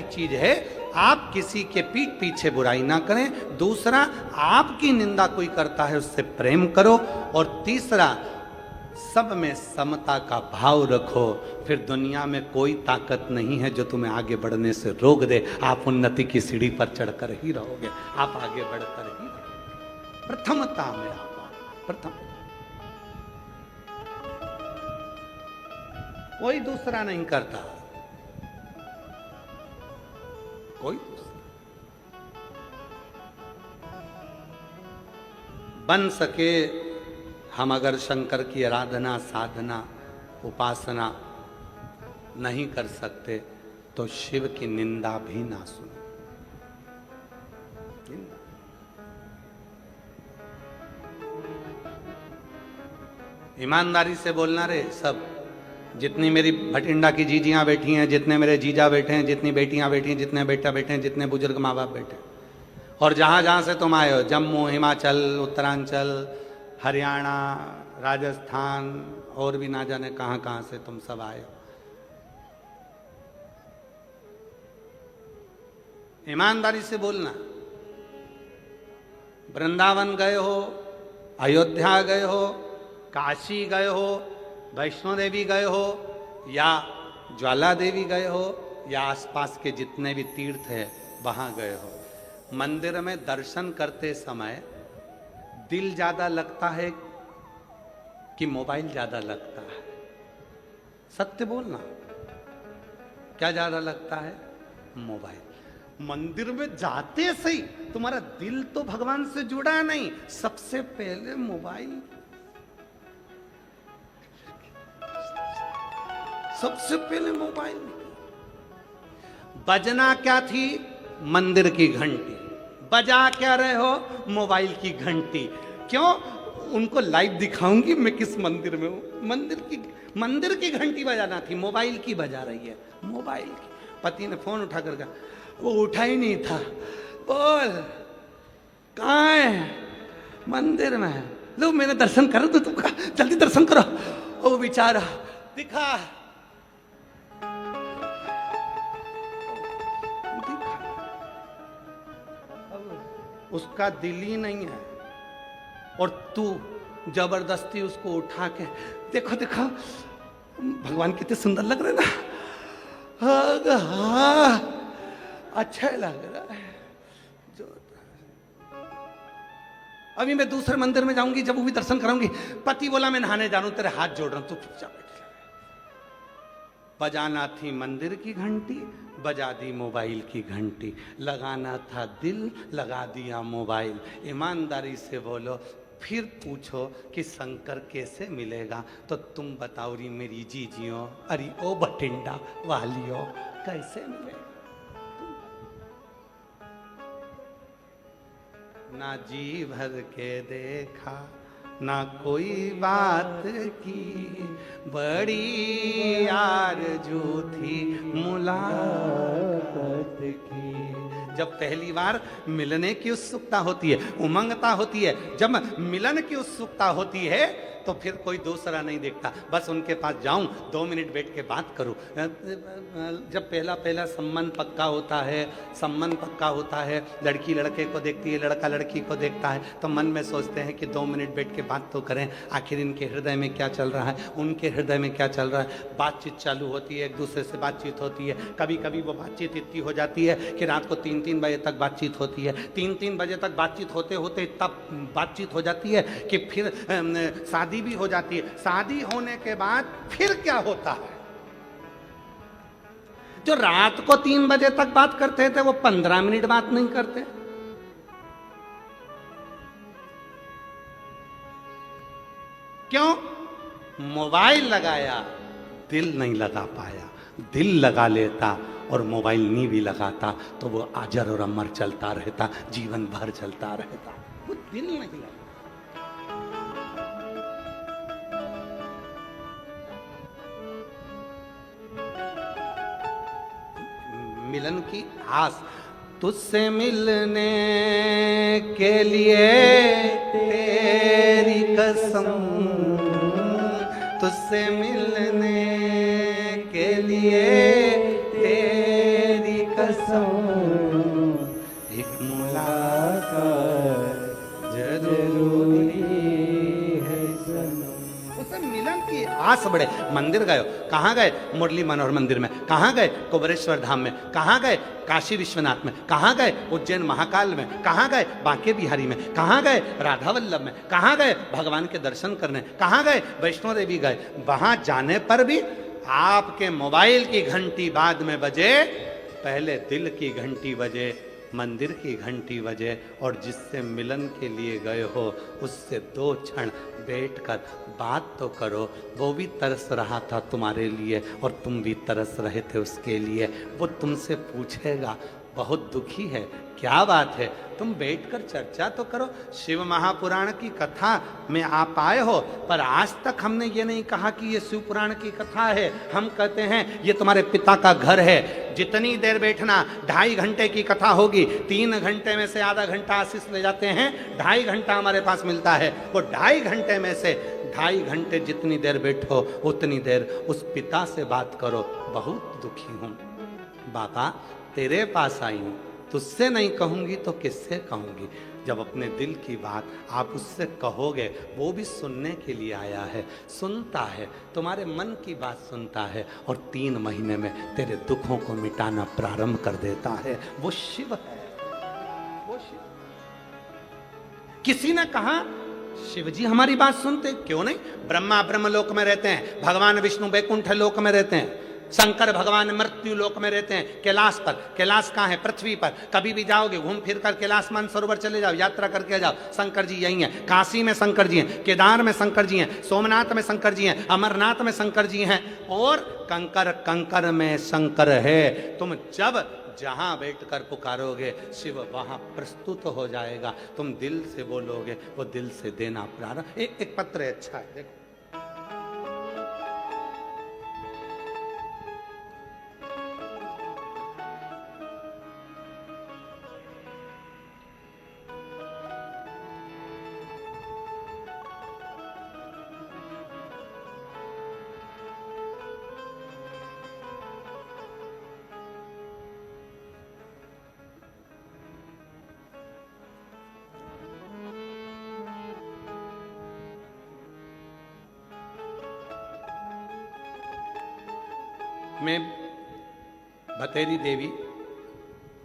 चीज है, आप किसी के पीठ पीछे बुराई ना करें। दूसरा, आपकी निंदा कोई करता है उससे प्रेम करो। और तीसरा, सब में समता का भाव रखो। फिर दुनिया में कोई ताकत नहीं है जो तुम्हें आगे बढ़ने से रोक दे। आप उन्नति की सीढ़ी पर चढ़कर ही रहोगे, आप आगे बढ़कर ही रहोगे। प्रथमता में आप प्रथम, कोई दूसरा नहीं करता, कोई बन सके। हम अगर शंकर की आराधना, साधना, उपासना नहीं कर सकते तो शिव की निंदा भी ना सुनो। ईमानदारी से बोलना रे। सब जितनी मेरी भटिंडा की जीजियां बैठी हैं, जितने मेरे जीजा बैठे हैं, जितनी बेटियां बैठी हैं, जितने बेटा बैठे हैं, जितने बुजुर्ग माँ बाप बैठे हैं, और जहां जहां से तुम आए हो, जम्मू, हिमाचल, उत्तरांचल, हरियाणा, राजस्थान, और भी ना जाने कहां कहां से तुम सब आए हो, ईमानदारी से बोलना। वृंदावन गए हो, अयोध्या गए हो, काशी गए हो, वैष्णो देवी गए हो, या ज्वाला देवी गए हो, या आसपास के जितने भी तीर्थ है वहां गए हो, मंदिर में दर्शन करते समय दिल ज्यादा लगता है कि मोबाइल ज्यादा लगता है? सत्य बोलना, क्या ज्यादा लगता है? मोबाइल। मंदिर में जाते सही तुम्हारा दिल तो भगवान से जुड़ा नहीं, सबसे पहले मोबाइल, सबसे पहले मोबाइल। बजना क्या थी? मंदिर की घंटी। बजा क्या रहे हो? मोबाइल की घंटी। क्यों? उनको लाइव दिखाऊंगी मैं किस मंदिर में हूं। मंदिर की घंटी बजाना थी, मोबाइल की बजा रही है। मोबाइल की। पति ने फोन उठा कर कहा, वो उठा ही नहीं था। बोल कहाँ है? मंदिर में है। लो मैंने दर्शन कर दो, तुमका जल्दी दर्शन करो। ओ बेचारा दिखा, उसका दिल ही नहीं है, और तू जबरदस्ती उसको उठा के देखो देखो भगवान कितने सुंदर लग रहे ना। हाँ, अच्छा लग रहा है। अभी मैं दूसरे मंदिर में जाऊंगी, जब वो भी दर्शन कराऊंगी। पति बोला मैं नहाने जा रहा हूं, तेरे हाथ जोड़ रहा हूं, तू चुपचाप बैठ। बजाना थी मंदिर की घंटी, बजा दी मोबाइल की घंटी। लगाना था दिल, लगा दिया मोबाइल। ईमानदारी से बोलो, फिर पूछो कि शंकर कैसे मिलेगा, तो तुम बताओ री मेरी जीजियों, अरे ओ बठिंडा वालियों, कैसे मिलेगा? ना जी भर के देखा, ना कोई बात की, बड़ी आरज़ू थी मुलाकात की। जब पहली बार मिलने की उत्सुकता होती है, उमंगता होती है, जब मिलन की उत्सुकता होती है, तो फिर कोई दूसरा नहीं देखता। बस उनके पास जाऊं, 2 मिनट बैठ के बात करूं। जब पहला संबंध पक्का होता है, लड़की लड़के को देखती है, लड़का लड़की को देखता है, तो मन में सोचते हैं कि 2 मिनट बैठ के बात तो करें, आखिर इनके हृदय में क्या चल रहा है, उनके हृदय में क्या चल रहा है। बातचीत चालू होती है, एक दूसरे से बातचीत होती है। कभी कभी वो बातचीत इतनी हो जाती है कि रात को 3-3 बजे तक बातचीत होती है। 3-3 बजे तक बातचीत होते होते तब बातचीत हो जाती है कि फिर शादी भी हो जाती है। शादी होने के बाद फिर क्या होता है? जो रात को 3 बजे तक बात करते थे वो 15 मिनट बात नहीं करते। क्यों? मोबाइल लगाया, दिल नहीं लगा पाया। दिल लगा लेता और मोबाइल नहीं भी लगाता तो वो अजर और अमर चलता रहता, जीवन भर चलता रहता। वो दिल नहीं लगा। मिलन की आस, तुझसे मिलने के लिए तेरी कसम, तुझसे मिलने के लिए तेरी कसम। कसम एक मुलाकात जरूरी है सनम। उसे मिलन की आस बढ़े। मंदिर गए, कहाँ गए? मुरली मनोहर मंदिर में। कहाँ गए? कुबेरेश्वर धाम में। कहाँ गए? काशी विश्वनाथ में। कहाँ गए? उज्जैन महाकाल में। कहाँ गए? बांके बिहारी में। कहाँ गए? राधा वल्लभ में। कहाँ गए? भगवान के दर्शन करने। कहाँ गए? वैष्णो देवी गए। वहां जाने पर भी आपके मोबाइल की घंटी बाद में बजे, पहले दिल की घंटी बजे, मंदिर की घंटी बजे, और जिससे मिलन के लिए गए हो उससे 2 क्षण बैठकर बात तो करो। वो भी तरस रहा था तुम्हारे लिए और तुम भी तरस रहे थे उसके लिए। वो तुमसे पूछेगा बहुत दुखी है, क्या बात है, तुम बैठकर चर्चा तो करो। शिव महापुराण की कथा में आप आए हो, पर आज तक हमने ये नहीं कहा कि ये शिव पुराण की कथा है। हम कहते हैं ये तुम्हारे पिता का घर है। जितनी देर बैठना, 2.5 घंटे की कथा होगी, 3 घंटे में से आधा घंटा आशीष ले जाते हैं, 2.5 घंटा हमारे पास मिलता है। वो 2.5 घंटे में से 2.5 घंटे जितनी देर बैठो उतनी देर उस पिता से बात करो। बहुत दुखी हूं बाबा, तेरे पास आई हूं, तुझसे नहीं कहूंगी तो किससे कहूंगी। जब अपने दिल की बात आप उससे कहोगे, वो भी सुनने के लिए आया है, सुनता है, तुम्हारे मन की बात सुनता है, और 3 महीने में तेरे दुखों को मिटाना प्रारंभ कर देता है। वो शिव है, वो शिव। किसी ने कहा शिव जी हमारी बात सुनते क्यों नहीं? ब्रह्मा ब्रह्मलोक में रहते हैं, भगवान विष्णु वैकुंठ लोक में रहते हैं, शंकर भगवान मृत्यु लोक में रहते हैं, कैलाश पर। कैलाश कहाँ है? पृथ्वी पर। कभी भी जाओगे घूम फिर कर कैलाश मानसरोवर चले जाओ, यात्रा करके जाओ, शंकर जी यही हैं। काशी में शंकर जी हैं, केदार में शंकर जी हैं, सोमनाथ में शंकर जी हैं, अमरनाथ में शंकर जी हैं, और कंकर कंकर में शंकर है। तुम जब जहां बैठकर पुकारोगे शिव वहां प्रस्तुत हो जाएगा। तुम दिल से बोलोगे, वो दिल से देना प्रारंभ। एक पत्र है, अच्छा है, देखो। मैं भतेरी देवी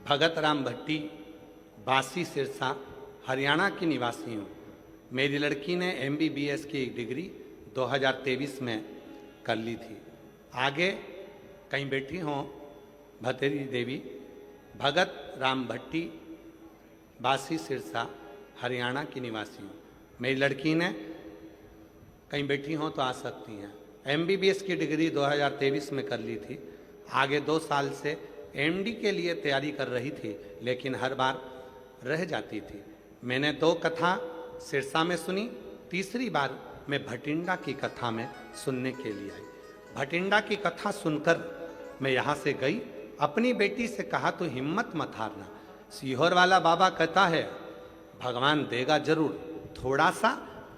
भगत राम भट्टी, बासी सिरसा, हरियाणा की निवासी हूँ। मेरी लड़की ने MBBS की डिग्री 2023 में कर ली थी। आगे कहीं बैठी हों, भतेरी देवी भगत राम भट्टी, बासी सिरसा, हरियाणा की निवासी हूँ। मेरी लड़की ने कहीं बैठी हों तो आ सकती हैं। MBBS की डिग्री 2023 में कर ली थी। आगे 2 साल से MD के लिए तैयारी कर रही थी, लेकिन हर बार रह जाती थी। मैंने 2 कथा सिरसा में सुनी, तीसरी बार मैं भटिंडा की कथा में सुनने के लिए आई। भटिंडा की कथा सुनकर मैं यहाँ से गई, अपनी बेटी से कहा तो हिम्मत मत हारना, सीहोर वाला बाबा कहता है भगवान देगा जरूर, थोड़ा सा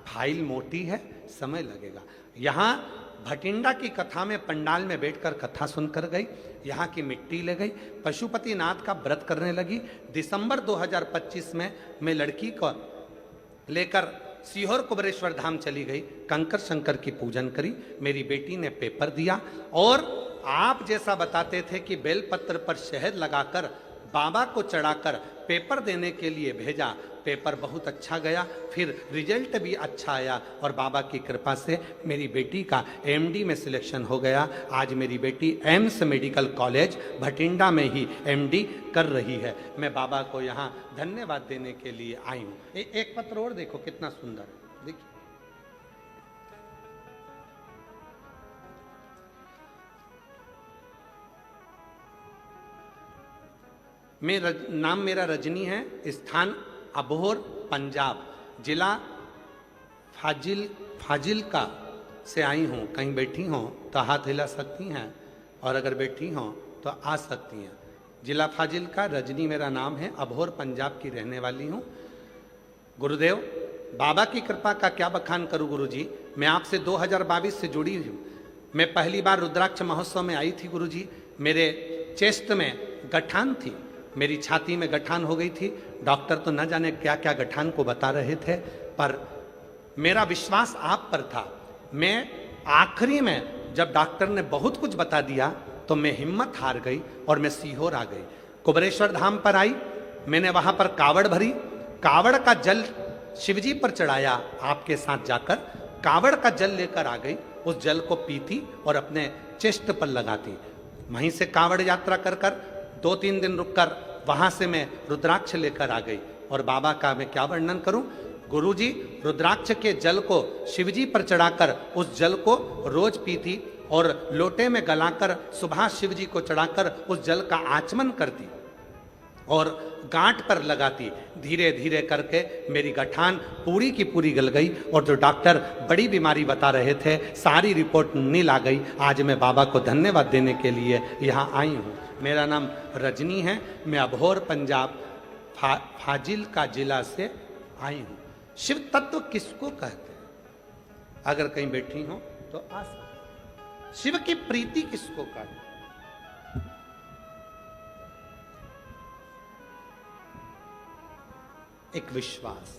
फाइल मोटी है, समय लगेगा। यहाँ भटिंडा की कथा में पंडाल में बैठकर कथा सुनकर गई, यहाँ की मिट्टी ले गई, पशुपति नाथ का व्रत करने लगी। दिसंबर 2025 में मैं लड़की को लेकर सीहोर कुबेरेश्वर धाम चली गई, कंकर शंकर की पूजन करी। मेरी बेटी ने पेपर दिया, और आप जैसा बताते थे कि बेलपत्र पर शहद लगाकर बाबा को चढ़ाकर पेपर देने के लिए भेजा। पेपर बहुत अच्छा गया, फिर रिजल्ट भी अच्छा आया, और बाबा की कृपा से मेरी बेटी का MD में सिलेक्शन हो गया। आज मेरी बेटी एम्स मेडिकल कॉलेज भटिंडा में ही MD कर रही है। मैं बाबा को यहाँ धन्यवाद देने के लिए आई हूँ। एक पत्र और देखो कितना सुंदर है, देखिए। नाम मेरा रजनी है, स्थान अबोहर पंजाब, जिला फाजिलका से आई हूँ। कहीं बैठी हों तो हाथ हिला सकती हैं, और अगर बैठी हों तो आ सकती हैं। जिला फाजिलका, रजनी मेरा नाम है, अबोहर पंजाब की रहने वाली हूँ। गुरुदेव, बाबा की कृपा का क्या बखान करूँ गुरुजी। मैं आपसे 2022 से जुड़ी हूँ। मैं पहली बार रुद्राक्ष महोत्सव में आई थी गुरुजी। मेरे चेस्ट में गठान थी, मेरी छाती में गठान हो गई थी। डॉक्टर तो न जाने क्या क्या गठान को बता रहे थे, पर मेरा विश्वास आप पर था। मैं आखिरी में जब डॉक्टर ने बहुत कुछ बता दिया तो मैं हिम्मत हार गई और मैं सीहोर आ गई। कुबरेश्वर धाम पर आई, मैंने वहां पर कावड़ भरी, कावड़ का जल शिवजी पर चढ़ाया। आपके साथ जाकर कावड़ का जल लेकर आ गई, उस जल को पीती और अपने चेस्ट पर लगाती। वहीं से कावड़ यात्रा कर कर 2-3 दिन रुककर वहां से मैं रुद्राक्ष लेकर आ गई। और बाबा का मैं क्या वर्णन करूं, गुरुजी रुद्राक्ष के जल को शिवजी पर चढ़ाकर उस जल को रोज पीती और लोटे में गलाकर सुबह शिवजी को चढ़ाकर उस जल का आचमन करती और गांठ पर लगाती। धीरे धीरे करके मेरी गठान पूरी की पूरी गल गई और जो डॉक्टर बड़ी बीमारी बता रहे थे सारी रिपोर्ट नील आ गई। आज मैं बाबा को धन्यवाद देने के लिए यहाँ आई हूँ। मेरा नाम रजनी है, मैं अबोहर पंजाब फाजिल जिला से आई हूँ। शिव तत्व किसको कहते हैं? अगर कहीं बैठी हो तो आ सकते। शिव की प्रीति किसको कहते हैं? एक विश्वास,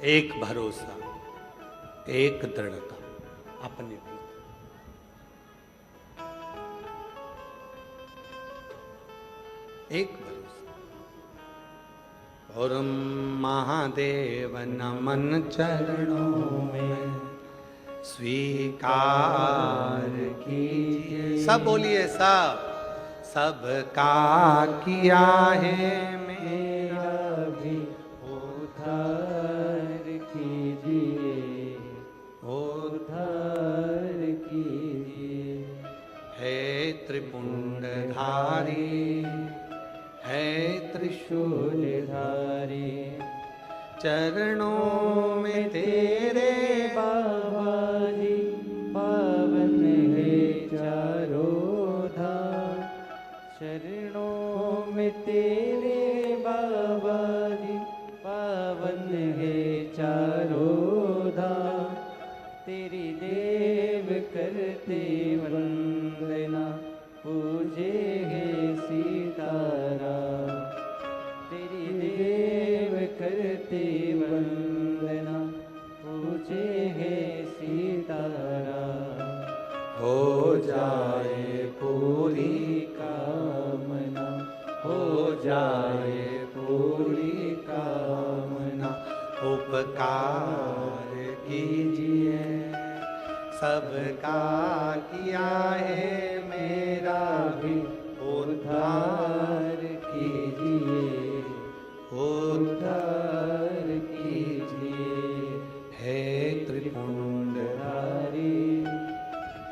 एक भरोसा, एक दृढ़ता अपने भी। एक भरोसा। और महादेव नमन चरणों में स्वीकार कीजिए। सब बोलिए, सबका किया है मेरा भी उद्धार कीजिए, उद्धार कीजिए। है त्रिपुंडधारी, है त्रिशूलधारी, चरणों में तेरे बाबा जी पावन है चारों धाम। चरणों में तेरे बाबा जी पावन है चारों धाम। तेरी देव करते वंदना, पूजे है सीताराम। तेरी देव करते वंदना, पूजे है सीताराम। हो जाए पूरी कामना, हो जाए पूरी कामना। उपकार कीजिए, सबका किया है मेरा भी उद्धार कीजिए, उद्धार कीजिए। है त्रिपुंडधारी,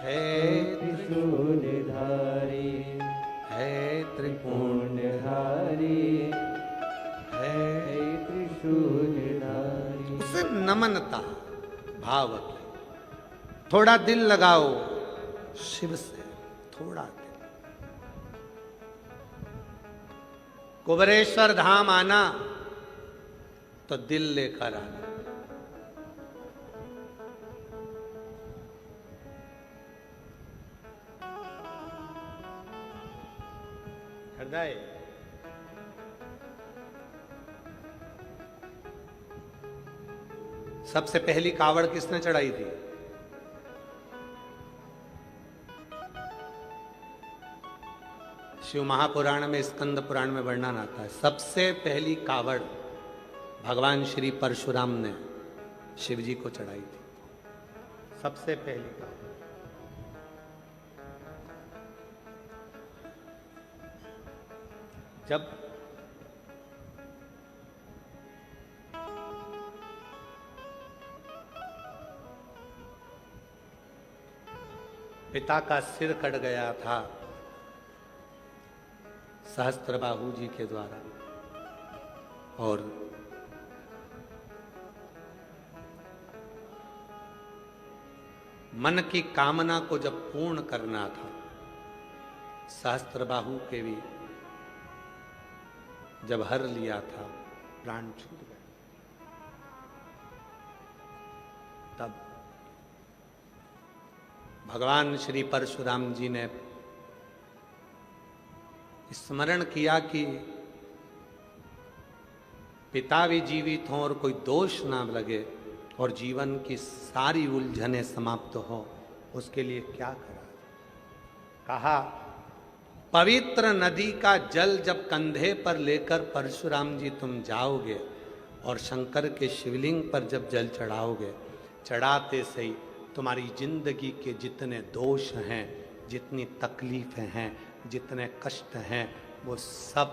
है त्रिशूलधारी, है त्रिपुंडधारी, है त्रिशूलधारी। उसे नमनता भाव की, थोड़ा दिल लगाओ शिव से, थोड़ा दिल। कुबरेश्वर धाम आना तो दिल लेकर आना। हृदय सबसे पहली कावड़ किसने चढ़ाई थी? शिव महापुराण में, स्कंद पुराण में वर्णन आता है, सबसे पहली कावड़ भगवान श्री परशुराम ने शिव जी को चढ़ाई थी। सबसे पहली कावड़। जब पिता का सिर कट गया था सहस्त्रबाहु जी के द्वारा, और मन की कामना को जब पूर्ण करना था, सहस्त्रबाहु के भी जब हर लिया था, प्राण छूट गए। तब भगवान श्री परशुराम जी ने स्मरण किया कि पिता भी जीवित हों और कोई दोष ना लगे और जीवन की सारी उलझनें समाप्त हो, उसके लिए क्या करा। कहा पवित्र नदी का जल जब कंधे पर लेकर परशुराम जी तुम जाओगे और शंकर के शिवलिंग पर जब जल चढ़ाओगे, चढ़ाते से ही तुम्हारी जिंदगी के जितने दोष हैं, जितनी तकलीफें हैं, जितने कष्ट हैं, वो सब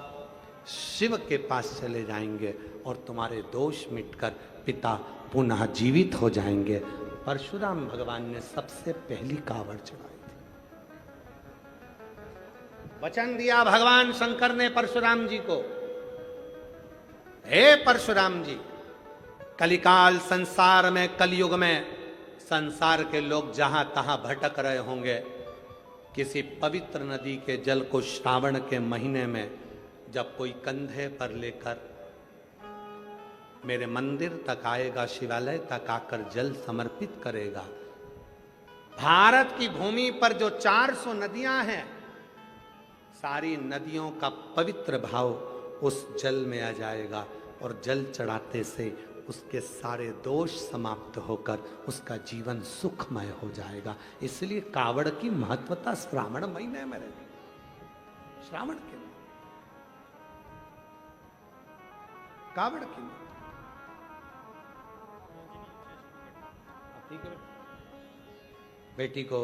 शिव के पास चले जाएंगे और तुम्हारे दोष मिटकर पिता पुनः जीवित हो जाएंगे। परशुराम भगवान ने सबसे पहली कावड़ चढ़ाई थी। वचन दिया भगवान शंकर ने परशुराम जी को, हे परशुराम जी, कलिकाल संसार में, कलयुग में संसार के लोग जहां तहां भटक रहे होंगे, किसी पवित्र नदी के जल को श्रावण के महीने में जब कोई कंधे पर लेकर मेरे मंदिर तक आएगा, शिवालय तक आकर जल समर्पित करेगा, भारत की भूमि पर जो 400 नदियां हैं, सारी नदियों का पवित्र भाव उस जल में आ जाएगा और जल चढ़ाते से उसके सारे दोष समाप्त होकर उसका जीवन सुखमय हो जाएगा। इसलिए कावड़ की महत्वता श्रावण महीने में रहेगी। श्रावण के कावड़ की बेटी को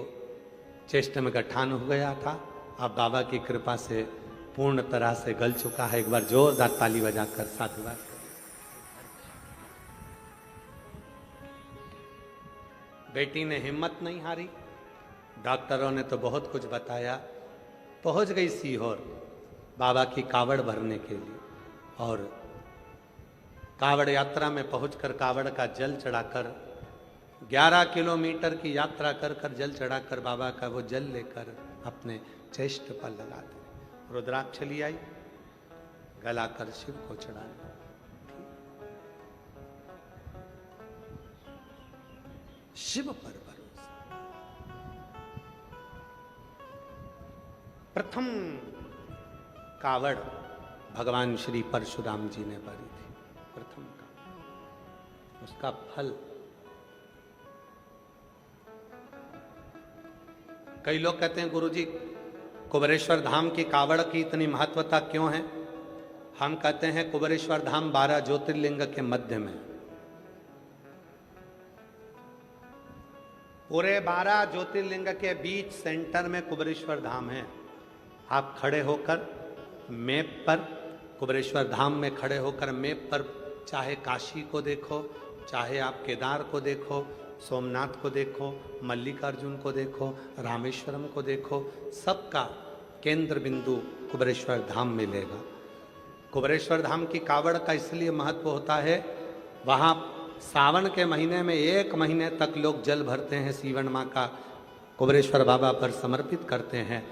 चेष्ट में गठान हो गया था, अब बाबा की कृपा से पूर्ण तरह से गल चुका है। एक बार जोरदार ताली बजाकर साधुवाद करें। बेटी ने हिम्मत नहीं हारी, डॉक्टरों ने तो बहुत कुछ बताया, पहुंच गई सीहोर बाबा की कावड़ भरने के लिए और कावड़ यात्रा में पहुंचकर कावड़ का जल चढ़ाकर 11 किलोमीटर की यात्रा कर जल चढ़ाकर बाबा का वो जल लेकर अपने चेष्ट पर लगा दे। रुद्राक्ष ली आई, गलाकर शिव को चढ़ाया। शिव पर भरोसा। प्रथम कावड़ भगवान श्री परशुराम जी ने भरी थी। प्रथम कावड़, उसका फल कई लोग कहते हैं गुरुजी कुबेरेश्वर धाम की कावड़ की इतनी महत्वता क्यों है। हम कहते हैं कुबेरेश्वर धाम 12 ज्योतिर्लिंग के मध्य में, पूरे 12 ज्योतिर्लिंग के बीच सेंटर में कुबेरेश्वर धाम है। आप खड़े होकर मैप पर, कुबेरेश्वर धाम में खड़े होकर मैप पर चाहे काशी को देखो, चाहे आप केदार को देखो, सोमनाथ को देखो, मल्लिकार्जुन को देखो, रामेश्वरम को देखो, सबका केंद्र बिंदु कुबेरेश्वर धाम मिलेगा। कुबेरेश्वर धाम की कावड़ का इसलिए महत्व होता है, वहाँ सावन के महीने में 1 महीने तक लोग जल भरते हैं, सीवन माँ का कुबेरेश्वर बाबा पर समर्पित करते हैं।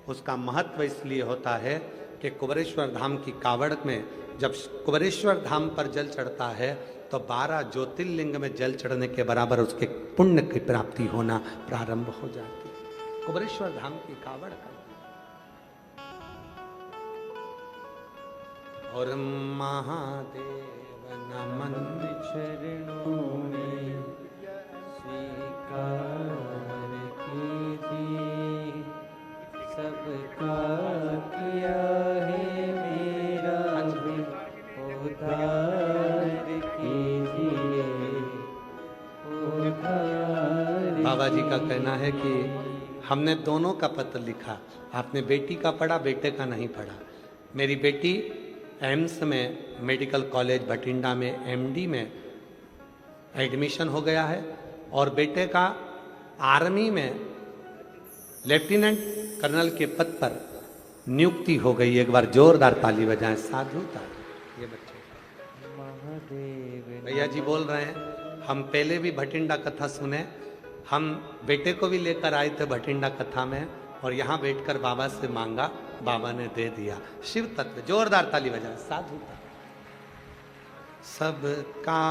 उसका महत्व इसलिए होता है कि कुबेरेश्वर धाम की कावड़ में जब कुबेरेश्वर धाम पर जल चढ़ता है तो 12 ज्योतिर्लिंग में जल चढ़ने के बराबर उसके पुण्य की प्राप्ति होना प्रारंभ हो जाती है। कुबेरेश्वर धाम की कावड़ का और महादेव नमन चरणों में स्वीकार कीजिए, सबका किया है मेरा भी उद्धार कीजिए, उद्धार। बाबा जी का कहना है कि हमने दोनों का पत्र लिखा, आपने बेटी का पढ़ा, बेटे का नहीं पढ़ा। मेरी बेटी एम्स में, मेडिकल कॉलेज भटिंडा में एमडी में एडमिशन हो गया है और बेटे का आर्मी में लेफ्टिनेंट कर्नल के पद पर नियुक्ति हो गई। एक बार जोरदार ताली बजाएं। साधुता ये बच्चे भैया जी बोल रहे हैं, हम पहले भी भटिंडा कथा सुने, हम बेटे को भी लेकर आए थे भटिंडा कथा में और यहाँ बैठकर बाबा से मांगा, बाबा ने दे दिया। शिव तत्व, जोरदार ताली बजाएं। साधुता। सबका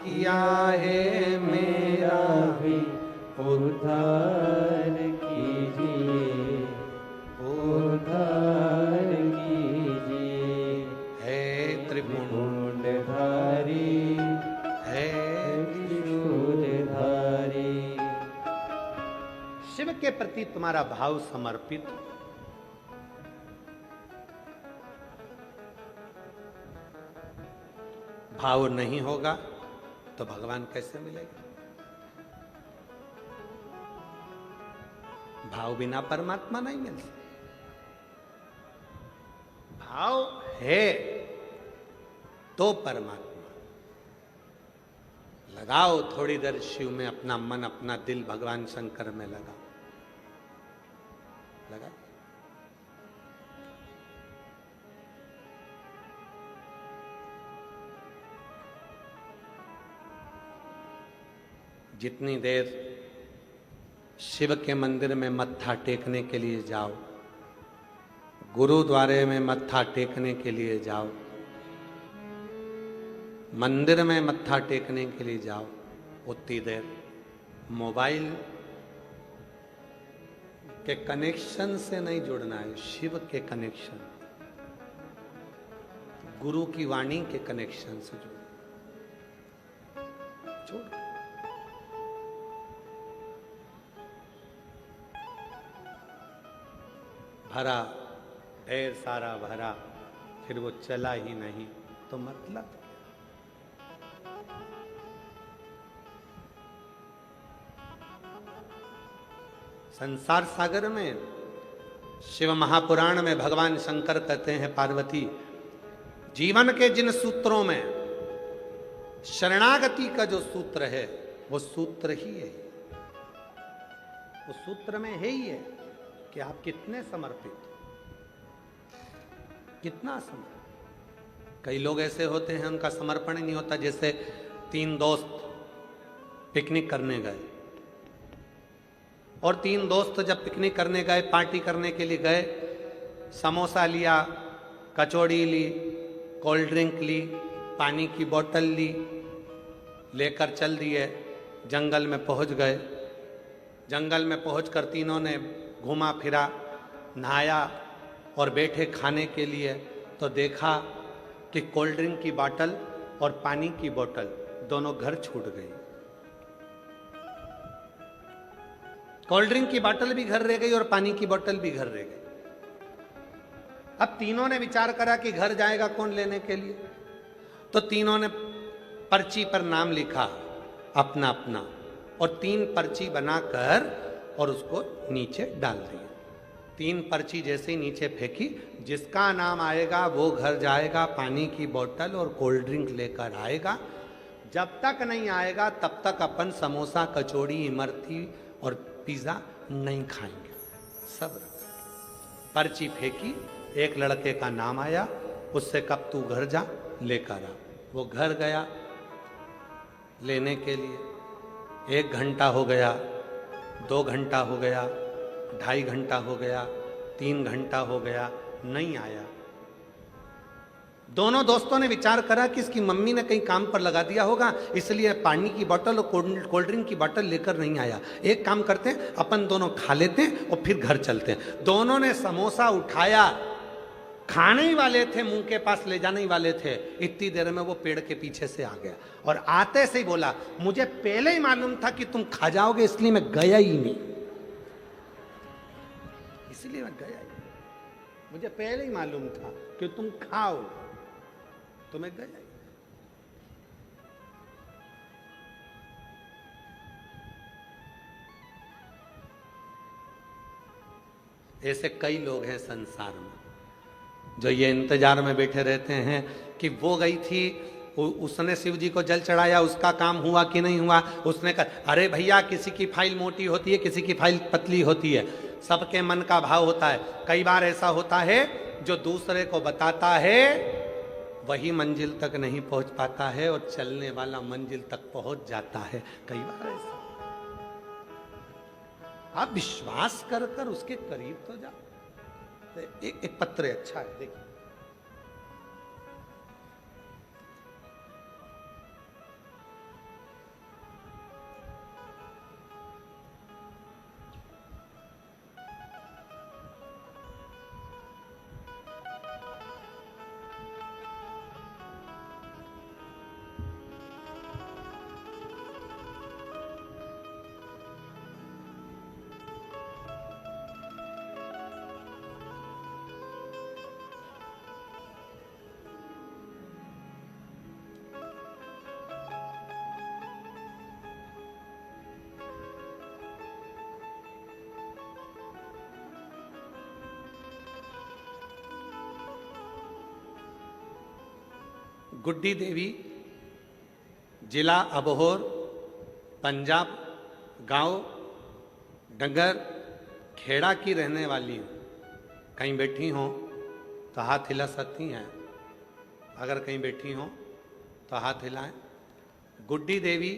किया है मेरा भी उद्धार कीजिए, उद्धार प्रति तुम्हारा भाव समर्पित हो। भाव नहीं होगा तो भगवान कैसे मिलेगा? भाव बिना परमात्मा नहीं मिल सकता। भाव है तो परमात्मा। लगाओ थोड़ी देर शिव में अपना मन, अपना दिल भगवान शंकर में लगा। जितनी देर शिव के मंदिर में मत्था टेकने के लिए जाओ, गुरुद्वारे में मत्था टेकने के लिए जाओ, मंदिर में मत्था टेकने के लिए जाओ, उतनी देर मोबाइल के कनेक्शन से नहीं जुड़ना है, शिव के कनेक्शन, गुरु की वाणी के कनेक्शन से जुड़। भरा, ढेर सारा भरा, फिर वो चला ही नहीं तो मतलब क्या? संसार सागर में शिव महापुराण में भगवान शंकर कहते हैं, पार्वती जीवन के जिन सूत्रों में शरणागति का जो सूत्र है वो सूत्र ही है, वो सूत्र में है ही है कि आप कितने समर्पित, कितना समर्पित। कई लोग ऐसे होते हैं उनका समर्पण ही नहीं होता। जैसे 3 दोस्त पिकनिक करने गए और 3 दोस्त जब पिकनिक करने गए, पार्टी करने के लिए गए, समोसा लिया, कचौड़ी ली, कोल्ड ड्रिंक ली, पानी की बोतल ली, लेकर चल दिए, जंगल में पहुंच गए। जंगल में पहुंचकर तीनों ने घूमा फिरा, नहाया और बैठे खाने के लिए, तो देखा कि कोल्ड ड्रिंक की बोतल और पानी की बोतल दोनों घर छूट गई। कोल्ड ड्रिंक की बोतल भी घर रह गई और पानी की बोतल भी घर रह गई। अब तीनों ने विचार करा कि घर जाएगा कौन लेने के लिए, तो तीनों ने पर्ची पर नाम लिखा अपना अपना और 3 पर्ची बनाकर और उसको नीचे डाल दिया। 3 पर्ची जैसे ही नीचे फेंकी, जिसका नाम आएगा वो घर जाएगा, पानी की बोतल और कोल्ड ड्रिंक लेकर आएगा। जब तक नहीं आएगा तब तक अपन समोसा, कचौड़ी, इमरती और पिज्जा नहीं खाएंगे। सब पर्ची फेंकी, एक लड़के का नाम आया, उससे कब तू घर जा लेकर आ। वो घर गया लेने के लिए। 1 घंटा हो गया, 2 घंटा हो गया, 2.5 घंटा हो गया, 3 घंटा हो गया, नहीं आया। दोनों दोस्तों ने विचार करा कि इसकी मम्मी ने कहीं काम पर लगा दिया होगा, इसलिए पानी की बोतल और कोल्ड ड्रिंक की बोतल लेकर नहीं आया। एक काम करते हैं, अपन दोनों खा लेते हैं और फिर घर चलते हैं। दोनों ने समोसा उठाया, खाने ही वाले थे, मुंह के पास ले जाने ही वाले थे, इतनी देर में वो पेड़ के पीछे से आ गया और आते से ही बोला, मुझे पहले ही मालूम था कि तुम खा जाओगे, इसलिए मैं गया ही नहीं, इसलिए मैं गया ही नहीं। मुझे पहले ही मालूम था कि तुम खाओ, तो मैं गया ही। ऐसे कई लोग हैं संसार में जो ये इंतजार में बैठे रहते हैं कि वो गई थी, उसने शिव जी को जल चढ़ाया, उसका काम हुआ कि नहीं हुआ। उसने कहा, अरे भैया, किसी की फाइल मोटी होती है, किसी की फाइल पतली होती है, सबके मन का भाव होता है। कई बार ऐसा होता है जो दूसरे को बताता है वही मंजिल तक नहीं पहुंच पाता है और चलने वाला मंजिल तक पहुंच जाता है। कई बार ऐसा, आप विश्वास कर कर उसके करीब तो जाओ। एक पत्र अच्छा है, देखिए। गुड्डी देवी, जिला अबोहर, पंजाब, गांव डंगर खेड़ा की रहने वाली हूँ। कहीं बैठी हों तो हाथ हिला सकती हैं। अगर कहीं बैठी हों तो हाथ हिलाएं। गुड्डी देवी,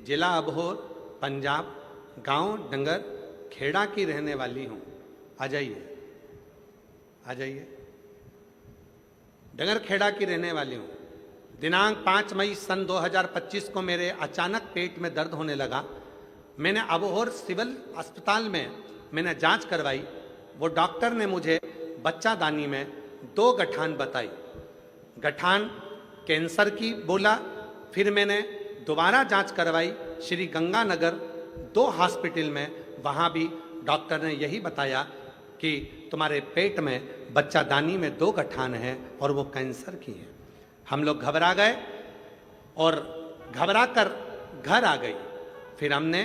जिला अबोहर, पंजाब, गांव डंगर खेड़ा की रहने वाली हूँ। आ जाइए, आ जाइए। डंगर खेड़ा की रहने वाली हूँ। दिनांक 5 मई सन 2025 को मेरे अचानक पेट में दर्द होने लगा। मैंने अबोहर सिविल अस्पताल में मैंने जांच करवाई। वो डॉक्टर ने मुझे बच्चादानी में 2 गठान बताई। गठान कैंसर की बोला। फिर मैंने दोबारा जांच करवाई श्री गंगानगर 2 हॉस्पिटल में। वहाँ भी डॉक्टर ने यही बताया कि तुम्हारे पेट में बच्चादानी में 2 गठान है और वो कैंसर की है। हम लोग घबरा गए और घबरा कर घर आ गई। फिर हमने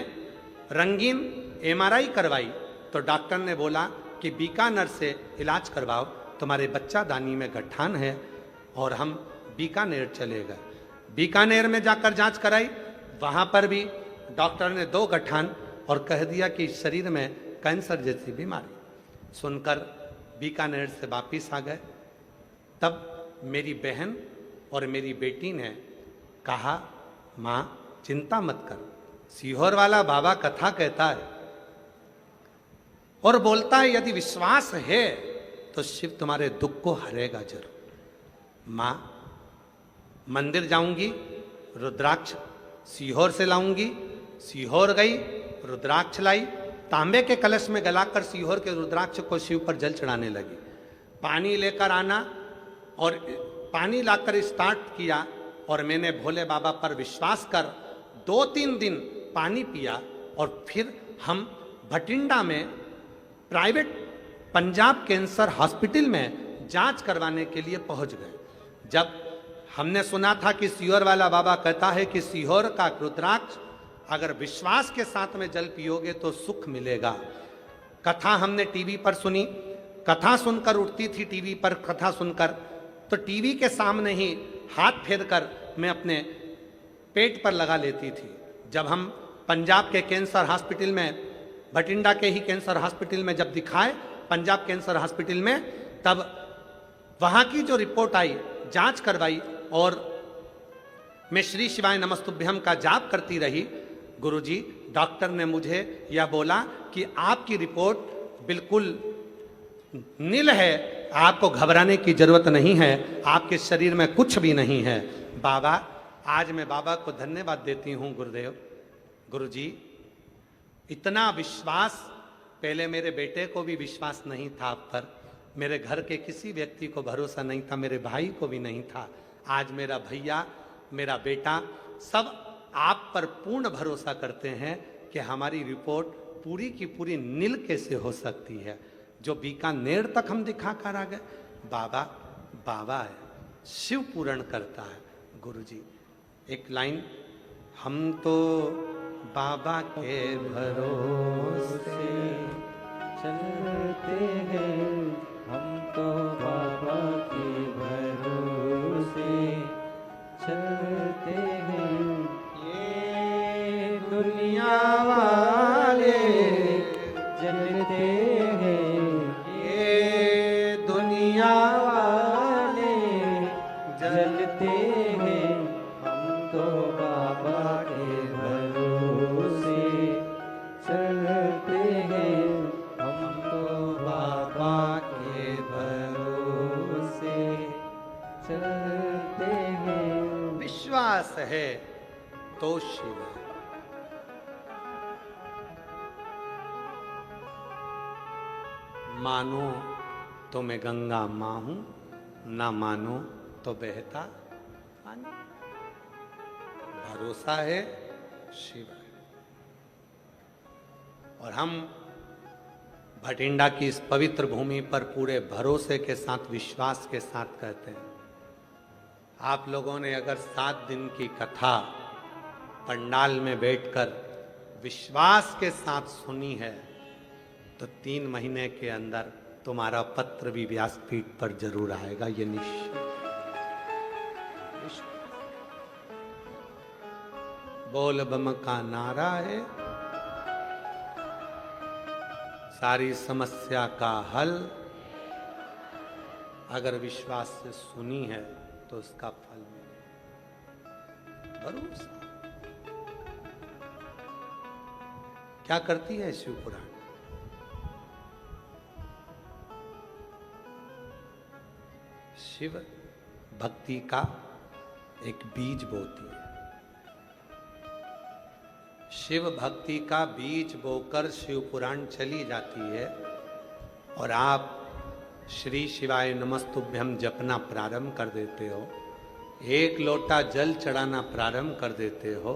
रंगीन एमआरआई करवाई तो डॉक्टर ने बोला कि बीकानेर से इलाज करवाओ, तुम्हारे बच्चादानी में गठान है। और हम बीकानेर चले गए। बीकानेर में जाकर जांच कराई। वहाँ पर भी डॉक्टर ने 2 गठान और कह दिया कि शरीर में कैंसर जैसी बीमारी। सुनकर बीकानेर से वापिस आ गए। तब मेरी बहन और मेरी बेटी ने कहा, माँ चिंता मत कर, सीहोर वाला बाबा कथा कहता है और बोलता है यदि विश्वास है तो शिव तुम्हारे दुख को हरेगा जरूर। माँ मंदिर जाऊंगी, रुद्राक्ष सीहोर से लाऊंगी। सीहोर गई, रुद्राक्ष लाई, तांबे के कलश में गलाकर सीहोर के रुद्राक्ष को शिव पर जल चढ़ाने लगी। पानी लेकर आना और पानी लाकर स्टार्ट किया और मैंने भोले बाबा पर विश्वास कर 2-3 दिन पानी पिया। और फिर हम भटिंडा में प्राइवेट पंजाब कैंसर हॉस्पिटल में जांच करवाने के लिए पहुंच गए। जब हमने सुना था कि सीहोर वाला बाबा कहता है कि सीहोर का रुद्राक्ष अगर विश्वास के साथ में जल पियोगे तो सुख मिलेगा। कथा हमने टीवी पर सुनी। कथा सुनकर उठती थी टीवी पर कथा सुनकर, तो टीवी के सामने ही हाथ फेर कर मैं अपने पेट पर लगा लेती थी। जब हम पंजाब के कैंसर हॉस्पिटल में, भटिंडा के ही कैंसर हॉस्पिटल में जब दिखाए, पंजाब कैंसर हॉस्पिटल में, तब वहाँ की जो रिपोर्ट आई, जांच करवाई और मैं श्री शिवाय नमस्तुभ्यम का जाप करती रही। गुरुजी, डॉक्टर ने मुझे यह बोला कि आपकी रिपोर्ट बिल्कुल नील है, आपको घबराने की जरूरत नहीं है, आपके शरीर में कुछ भी नहीं है। बाबा, आज मैं बाबा को धन्यवाद देती हूँ। गुरुदेव, गुरुजी, इतना विश्वास पहले मेरे बेटे को भी विश्वास नहीं था आप पर, मेरे घर के किसी व्यक्ति को भरोसा नहीं था, मेरे भाई को भी नहीं था। आज मेरा भैया, मेरा बेटा सब आप पर पूर्ण भरोसा करते हैं कि हमारी रिपोर्ट पूरी की पूरी नील कैसे हो सकती है। जो बीकानेर तक हम दिखा कर आ गए। बाबा बाबा है, शिव पूर्ण करता है। गुरुजी, एक लाइन, हम तो बाबा के भरोसे चलते हैं, हम तो बाबा के भरोसे चलते हैं। ये दुनिया वाले जलते हैं, ये दुनिया वाले जलते हैं, हम तो बाबा के भरोसे चलते हैं, हम तो बाबा के भरोसे चलते हैं। विश्वास है तो शिव है। मानो तो मैं गंगा मां हूं, ना मानो तो बहता पानी। भरोसा है, शिव है। और हम भटिंडा की इस पवित्र भूमि पर पूरे भरोसे के साथ, विश्वास के साथ कहते हैं। आप लोगों ने अगर 7 दिन की कथा पंडाल में बैठकर विश्वास के साथ सुनी है तो 3 महीने के अंदर तुम्हारा पत्र भी व्यासपीठ पर जरूर आएगा, ये निश्चित। बोल बम का नारा है, सारी समस्या का हल। अगर विश्वास से सुनी है तो उसका फल मिले। भरोसा क्या करती है शिव पुराण? शिव भक्ति का एक बीज बोती है। शिव भक्ति का बीज बोकर शिव पुराण चली जाती है और आप श्री शिवाय नमस्तुभ्यम जपना प्रारंभ कर देते हो, एक लोटा जल चढ़ाना प्रारंभ कर देते हो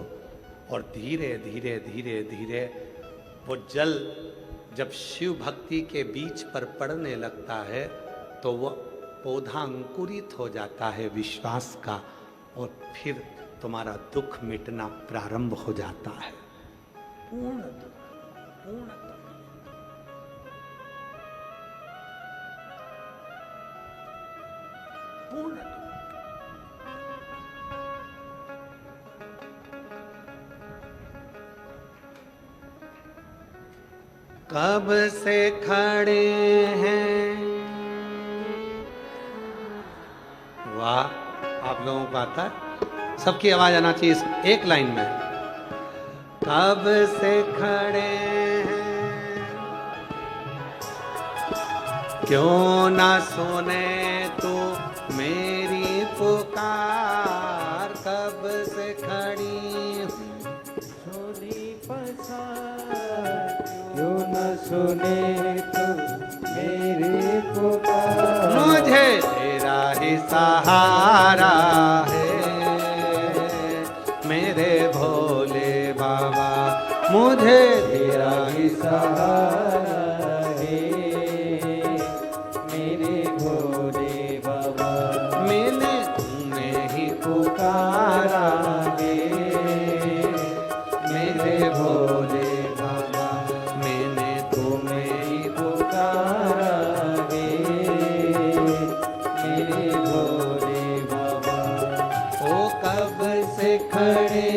और धीरे धीरे धीरे धीरे वो जल जब शिव भक्ति के बीज पर पड़ने लगता है तो वो पौधा अंकुरित हो जाता है विश्वास का, और फिर तुम्हारा दुख मिटना प्रारंभ हो जाता है। पूर्ण दुख, पूर्ण दुख। पूर्ण दुख। कब से खड़े हैं, वाह, आप लोगों को आता है? सबकी आवाज आना चाहिए इस एक लाइन में। कब से खड़े हैं, क्यों ना सुने तू मेरी पुकार। कब से खड़ी झोली पसार, क्यों न सुने तू मेरी पुकार। मुझे तेरा ही सहारा है मेरे भोले बाबा, मुझे तेरा ही सहारा है मेरे भोले बाबा। मैंने तुम्हें ही पुकारा है मेरे भोले बाबा, मैंने तुम्हें ही पुकारा है मेरे भोले बाबा। ओ कब से खड़े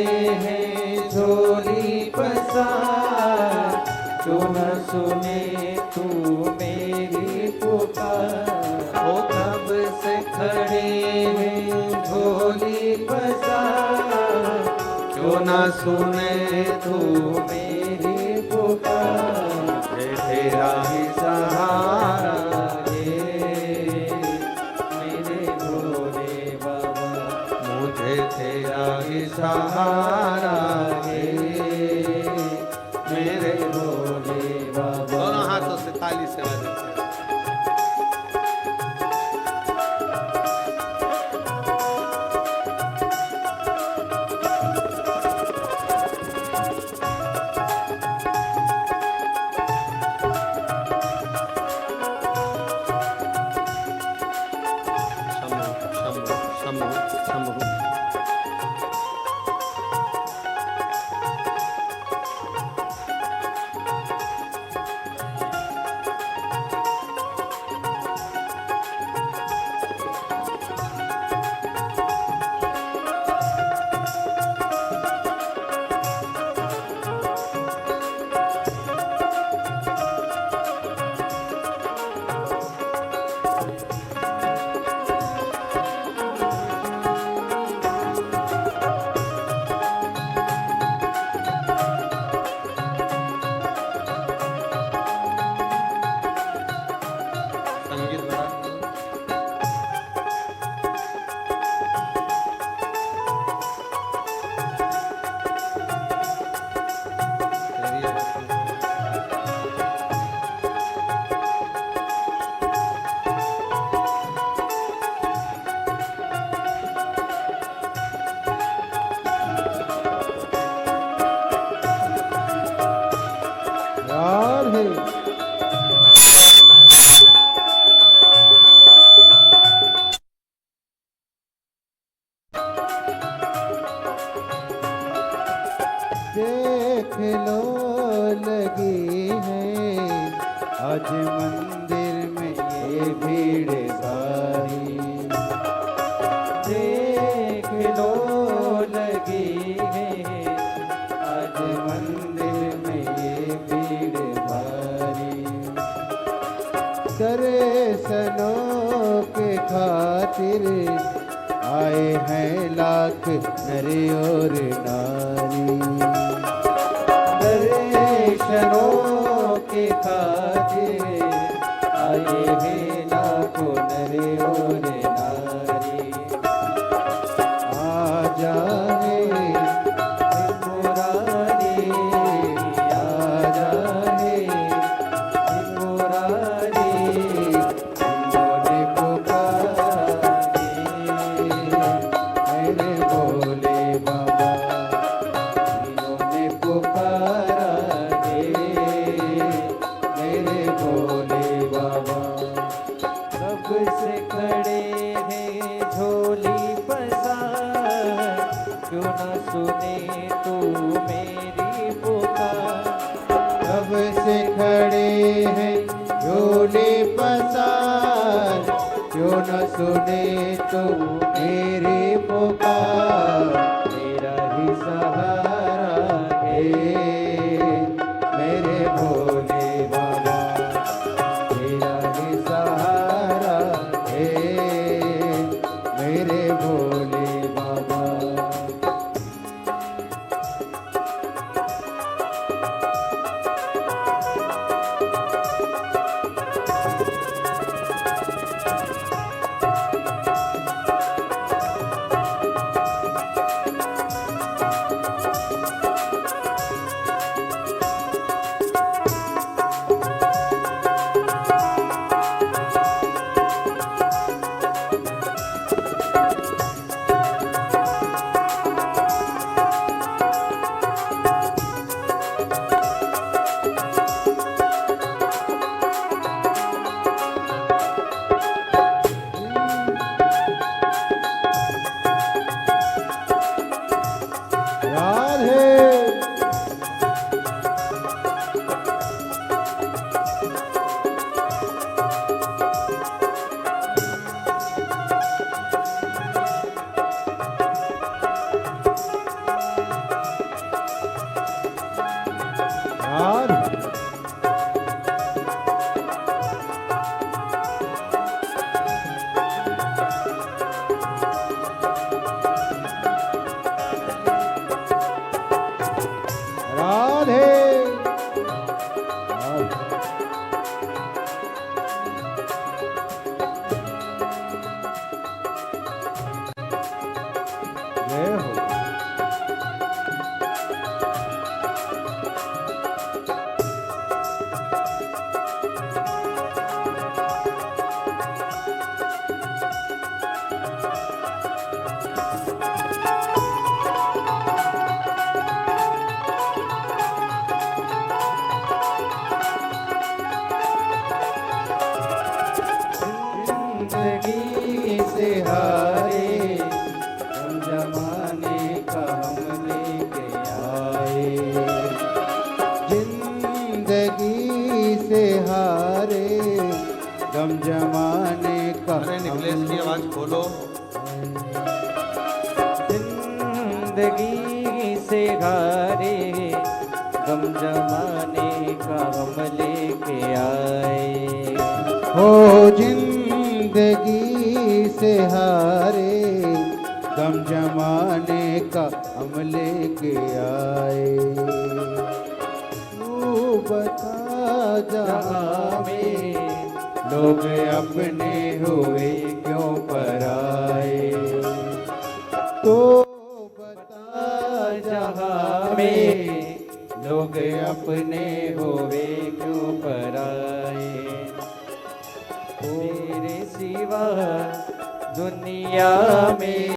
हैं झोली पसार, क्यों न सुने तू मेरी पुकार। ओ कब से खड़े हैं झोली पसार, क्यों न सुने तू मेरी पुकार। तेरा ही सहारा है मेरे भोले बाबा, मुझे तेरा ही सहारा है मेरे भोले बाबा। दोनों हाथों से ताली से बजाते हैं। शंभु शंभु शंभु शंभु। संगीत बड़ा तेरी आवाज़ सुन। राधे देख लो लगी है आज मंदिर में ये भीड़ सारी। देख लो लगी है खातिर आए हैं लाख नर और नारी। दर्शनों के खातिर आए हैं लाखों नर और नारी। आ जाए मुरारी, आ जाए मुरारी, इन्होंने पुकारे मेरे भोले बाबा, इन्होंने पुकारा मेरे भोले बाबा। कब से खड़े हैं झोली पसार, क्यों न सुने तू मेरी पुकार। कब से खड़े हैं झोली पसार, क्यों न सुने तू मेरी पुकार। तेरा ही सहारा है मेरे भोले बाबा, तेरा ही सहारा है मेरे भोले बाबा। जिंदगी से हारे हम जमाने का हम लेके आए। जिंदगी से हारे गम जमाने का। अरे निकलेश की आवाज खोलो। जिंदगी से हारे गम जमाने का हम लेके आए। हो जिंदगी से हारे गम जमाने का हम लेके आए। तू बता जहाँ में लोग अपने हुए क्यों पराए। तो बता जहाँ में लोग अपने हुए क्यों पराए। तेरे सिवा दुनिया में